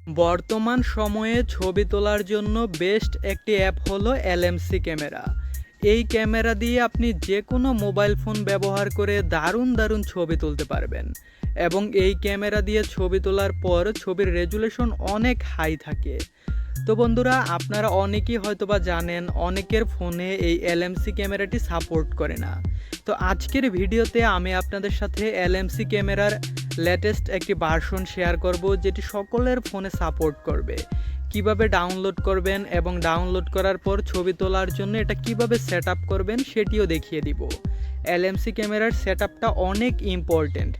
বর্তমান সময়ে ছবি তোলার জন্য বেস্ট একটি অ্যাপ হলো এলএমসি ক্যামেরা। এই ক্যামেরা দিয়ে আপনি যে কোনো মোবাইল ফোন ব্যবহার করে দারুণ দারুণ ছবি তুলতে পারবেন এবং এই ক্যামেরা দিয়ে ছবি তোলার পর ছবির রেজুলেশন অনেক হাই থাকে। তো বন্ধুরা, আপনারা অনেকেই হয়তোবা জানেন অনেকের ফোনে এই এলএমসি ক্যামেরাটি সাপোর্ট করে না। তো আজকের ভিডিওতে আমি আপনাদের সাথে এলএমসি ক্যামেরার লেটেস্ট একটি ভার্সন শেয়ার করব, যেটি সকলের ফোনে সাপোর্ট করবে। কিভাবে ডাউনলোড করবেন এবং ডাউনলোড করার পর ছবি তোলার জন্য এটা কিভাবে সেট আপ করবেন সেটিও দেখিয়ে দিব। এলএমসি ক্যামেরার সেট আপটা অনেক ইম্পর্টেন্ট,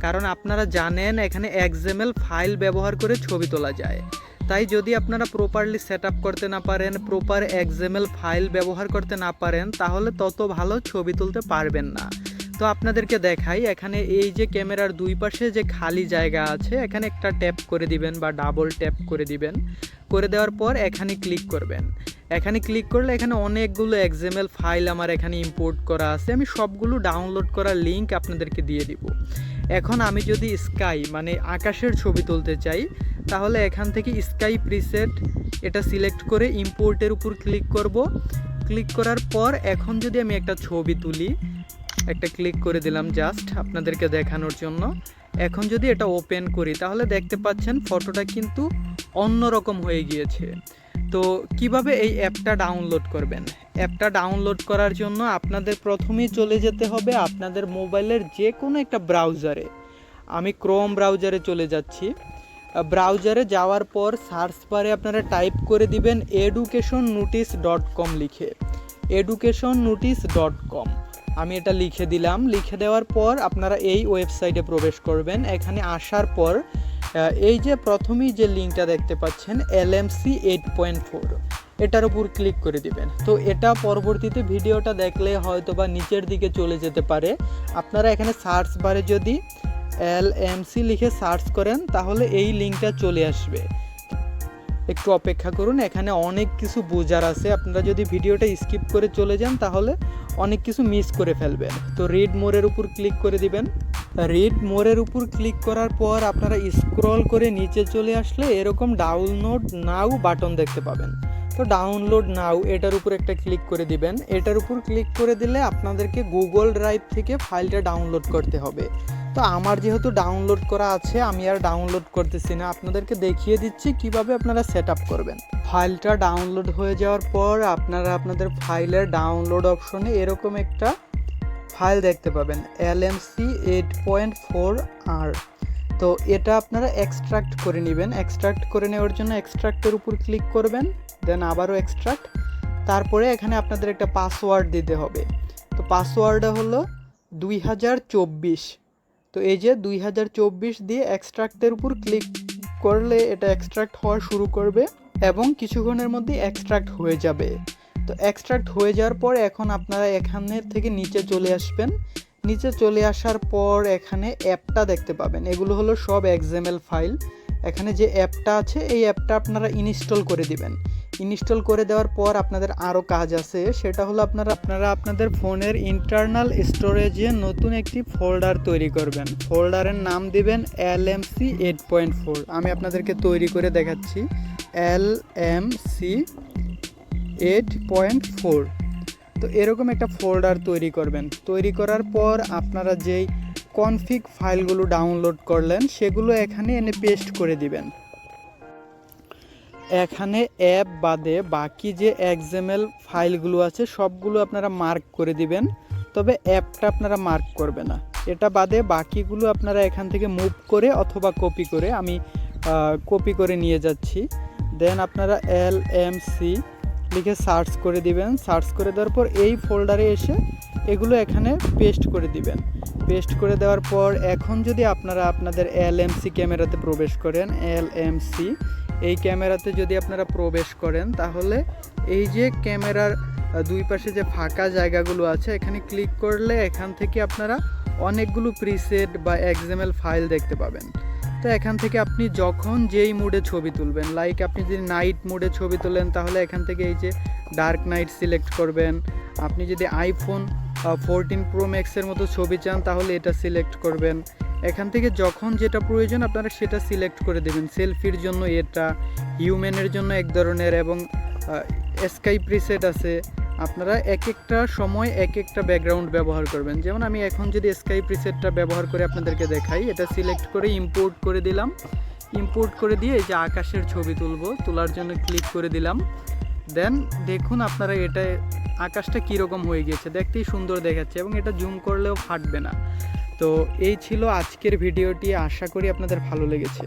কারণ আপনারা জানেন এখানে এক্সএমএল ফাইল ব্যবহার করে ছবি তোলা যায়। তাই যদি আপনারা প্রপারলি সেট আপ করতে না পারেন, প্রপার এক্সএমএল ফাইল ব্যবহার করতে না পারেন, তাহলে তত ভালো ছবি তুলতে পারবেন না। তো আপনাদেরকে দেখাই, এখানে এই যে ক্যামেরার দুই পাশে যে খালি জায়গা আছে, এখানে একটা ট্যাপ করে দিবেন বা ডাবল ট্যাপ করে দিবেন। করে দেওয়ার পর এখানে ক্লিক করবেন। এখানে ক্লিক করলে এখানে অনেকগুলো এক্সএমএল ফাইল আমার এখানে ইম্পোর্ট করা আছে। আমি সবগুলো ডাউনলোড করার লিঙ্ক আপনাদেরকে দিয়ে দিব। এখন আমি যদি স্কাই মানে আকাশের ছবি তুলতে চাই, তাহলে এখান থেকে স্কাই প্রিসেট এটা সিলেক্ট করে ইম্পোর্টের উপর ক্লিক করব। ক্লিক করার পর এখন যদি আমি একটা ছবি তুলি, একটা ক্লিক করে দিলাম জাস্ট আপনাদেরকে দেখানোর জন্য। এখন যদি এটা ওপেন করি, তাহলে দেখতে পাচ্ছেন ফটোটা কিন্তু অন্যরকম হয়ে গিয়েছে। তো কিভাবে এই অ্যাপটা ডাউনলোড করবেন? অ্যাপটা ডাউনলোড করার জন্য আপনাদের প্রথমেই চলে যেতে হবে আপনাদের মোবাইলের যে কোনো একটা ব্রাউজারে। আমি ক্রোম ব্রাউজারে চলে যাচ্ছি। ব্রাউজারে যাওয়ার পর সার্চ বারে আপনারা টাইপ করে দিবেন educationnotice.com লিখে, educationnotice.com। আমি এটা লিখে দিলাম। লিখে দেওয়ার পর আপনারা এই ওয়েবসাইটে প্রবেশ করবেন। এখানে আসার পর এই যে প্রথমেই যে লিঙ্কটা দেখতে পাচ্ছেন LMC 8.4, এটার উপর ক্লিক করে দিবেন। তো এটা পরবর্তীতে ভিডিওটা দেখলে হয়তো বা নিচের দিকে চলে যেতে পারে। আপনারা এখানে সার্চ বারে যদি LMC লিখে সার্চ করেন, তাহলে এই লিঙ্কটা চলে আসবে। একটু অপেক্ষা করুন, এখানে অনেক কিছু বোঝার আছে। আপনারা যদি ভিডিওটা স্কিপ করে চলে যান, তাহলে অনেক কিছু মিস করে ফেলবেন। তো রিড মোরের উপর ক্লিক করে দিবেন। রিড মোরের উপর ক্লিক করার পর আপনারা স্ক্রল করে নিচে চলে আসলে এরকম ডাউনলোড নাও বাটন দেখতে পাবেন। তো ডাউনলোড নাও এটার উপর একটা ক্লিক করে দিবেন। এটার উপর ক্লিক করে দিলে আপনাদেরকে গুগল ড্রাইভ থেকে ফাইলটা ডাউনলোড করতে হবে। তো আমার যেহেতু ডাউনলোড করা আছে, আমি আর ডাউনলোড করতেছি না, আপনাদেরকে দেখিয়ে দিচ্ছি কিভাবে আপনারা সেট আপ করবেন। ফাইলটা ডাউনলোড হয়ে যাওয়ার পর আপনারা আপনাদের ফাইলের ডাউনলোড অপশনে এরকম একটা ফাইল দেখতে পাবেন, LMC 8.4R। তো এটা আপনারা এক্সট্রাক্ট করে নেবেন। এক্সট্রাক্ট করে নেওয়ার জন্য এক্সট্রাক্টের উপর ক্লিক করবেন, দেন আবারও এক্সট্রাক্ট। তারপরে এখানে আপনাদের একটা পাসওয়ার্ড দিতে হবে। তো পাসওয়ার্ডটা হলো 2024। তো এই যে 2024 দিয়ে এক্সট্রাক্টের উপর ক্লিক করলে এটা এক্সট্রাক্ট হওয়া শুরু করবে এবং কিছুক্ষণের মধ্যে এক্সট্রাক্ট হয়ে যাবে। তো এক্সট্রাক্ট হয়ে যাওয়ার পর এখন আপনারা এখানের থেকে নিচে চলে আসবেন। নিচে চলে আসার পর এখানে অ্যাপটা দেখতে পাবেন। এগুলো হলো সব এক্সএমএল ফাইল। এখানে যে অ্যাপটা আছে, এই অ্যাপটা আপনারা ইনস্টল করে দিবেন। ইনস্টল করে দেওয়ার পর আপনাদের আরও কাজ আছে, সেটা হলো আপনারা আপনাদের ফোনের ইন্টারনাল স্টোরেজে নতুন একটি ফোল্ডার তৈরি করবেন। ফোল্ডারের নাম দিবেন LMC 8.4। আমি আপনাদেরকে তৈরি করে দেখাচ্ছি। LMC 8.4। তো এরকম একটা ফোল্ডার তৈরি করবেন। তৈরি করার পর আপনারা যেই কনফিগ ফাইলগুলো ডাউনলোড করলেন, সেগুলো এখানে এনে পেস্ট করে দিবেন। এখানে অ্যাপ বাদে বাকি যে এক্সএমএল ফাইলগুলো আছে সবগুলো আপনারা মার্ক করে দিবেন, তবে অ্যাপটা আপনারা মার্ক করবে না। এটা বাদে বাকিগুলো আপনারা এখান থেকে মুভ করে অথবা কপি করে, আমি কপি করে নিয়ে যাচ্ছি। দেন আপনারা LMC লিখে সার্চ করে দিবেন। সার্চ করে দেওয়ার পর এই ফোল্ডারে এসে এগুলো এখানে পেস্ট করে দিবেন। পেস্ট করে দেওয়ার পর এখন যদি আপনারা আপনাদের LMC ক্যামেরাতে প্রবেশ করেন, LMC এই ক্যামেরাতে যদি আপনারা প্রবেশ করেন, তাহলে এই যে ক্যামেরার দুই পাশে যে ফাঁকা জায়গাগুলো আছে, এখানে ক্লিক করলে এখান থেকে আপনারা অনেকগুলো প্রিসেট বা এক্সএমএল ফাইল দেখতে পাবেন। তো এখান থেকে আপনি যখন যেই মুডে ছবি তুলবেন, লাইক আপনি যদি নাইট মুডে ছবি তোলেন, তাহলে এখান থেকে এই যে ডার্ক নাইট সিলেক্ট করবেন। আপনি যদি iPhone 14 Pro Max এর মতো ছবি চান, তাহলে এটা সিলেক্ট করবেন। এখান থেকে যখন যেটা প্রয়োজন আপনারা সেটা সিলেক্ট করে দেবেন। সেলফির জন্য এটা, হিউম্যানের জন্য এক ধরনের, এবং স্কাই প্রিসেট আছে। আপনারা এক একটা সময় এক একটা ব্যাকগ্রাউন্ড ব্যবহার করবেন। যেমন আমি এখন যদি স্কাই প্রিসেটটা ব্যবহার করে আপনাদেরকে দেখাই, এটা সিলেক্ট করে ইম্পোর্ট করে দিলাম। ইম্পোর্ট করে দিয়ে এই যে আকাশের ছবি তোলার জন্য ক্লিক করে দিলাম। দেন দেখুন আপনারা এটা আকাশটা কীরকম হয়ে গিয়েছে, দেখতেই সুন্দর দেখাচ্ছে এবং এটা জুম করলেও ফাটবে না। তো এই ছিল আজকের ভিডিওটি, আশা করি আপনাদের ভালো লেগেছে।